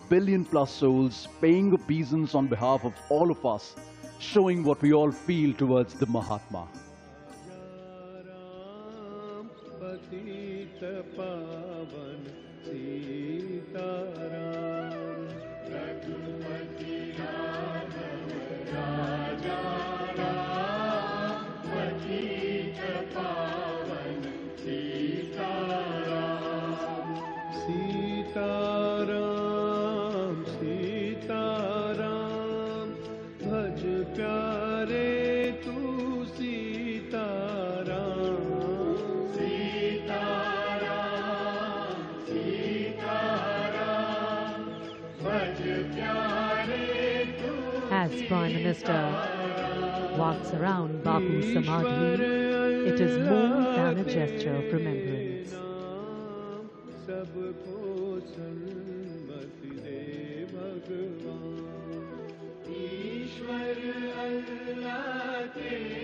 billion plus souls paying obeisance on behalf of all of us, showing what we all feel towards the Mahatma. Sitaram Sitaram भज प्यारे तू सीताराम सीताराम सीताराम भज प्यारे तू. As Prime Minister walks around Bapu Samadhi, it is more than a gesture of remembrance. सबको सन्मति दे भगवान ईश्वर अल्लाह तेरे